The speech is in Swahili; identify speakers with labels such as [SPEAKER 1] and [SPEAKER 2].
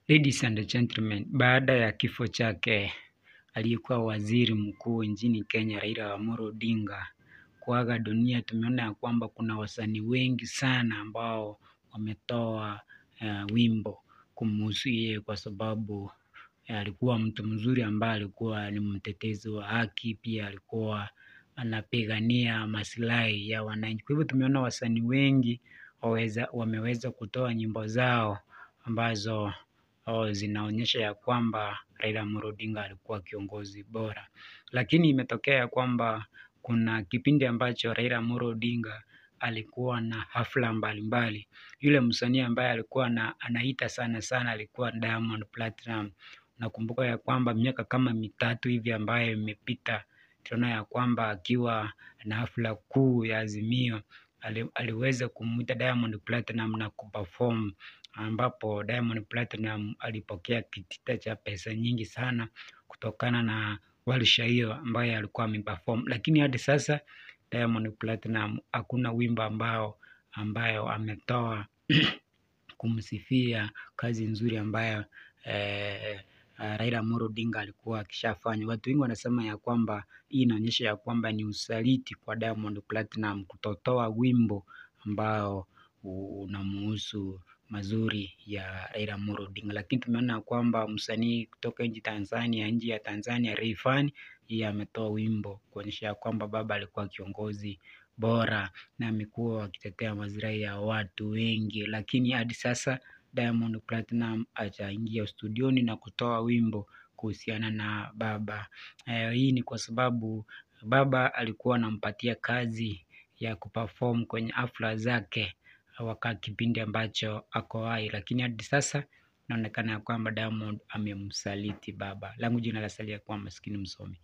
[SPEAKER 1] Ladies and gentlemen, baada ya kifo chake aliyekuwa waziri mkuu nchini Kenya Raila Amolo Odinga kuaga dunia, tumeona ya kwamba kuna wasanii wengi sana ambao wametoa wimbo kumhusu yeye, kwa sababu alikuwa mtu mzuri ambaye alikuwa ni mtetezi wa haki, pia alikuwa anapigania maslahi ya wananchi. Kwa hivyo tumeona wasanii wengi wameweza kutoa nyimbo zao ambazo zinaonyesha ya kwamba Raila Amolo Odinga alikuwa kiongozi bora. Lakini imetokea ya kwamba kuna kipindi ambacho Raila Amolo Odinga alikuwa na hafla mbalimbali. Yule msanii ambaye alikuwa anaita sana alikuwa Diamond Platinum. Nakumbuka ya kwamba miaka kama mitatu hivi ambayo imepita, tunaona ya kwamba akiwa na hafla kuu ya Azimio aliweza kumuita Diamond Platinum na kuperform, ambapo Diamond Platinum alipokea kitita cha pesa nyingi sana kutokana na warsha hiyo ambayo alikuwa ameperform. Lakini hadi sasa Diamond Platinum hakuna wimbo ambayo ametoa kumsifia kazi nzuri ambayo Raila Amolo Odinga alikuwa akishafanya. Watu wengi wanasema ya kwamba hii inaonyesha ya kwamba ni usaliti kwa Diamond Platinum kutotoa wimbo ambao unamhusu mazuri ya Raila Amolo Odinga. Lakini tumeona kwamba msanii kutoka nchi ya Tanzania Rayvanny, yeye ametoa wimbo kuonyesha kwamba baba alikuwa kiongozi bora na amekuwa akitetea maslahi ya watu wengi. Lakini hadi sasa Diamond Platinum hajaingia studioni na kutoa wimbo kuhusiana na baba. Hii ni kwa sababu baba alikuwa anampatia kazi ya kuperform kwenye hafla zake wakati kipindi ambacho ako hai, lakini hadi sasa inaonekana ya kwamba Diamond amemsaliti baba. Langu jina la salia kwa Maskini Msomi.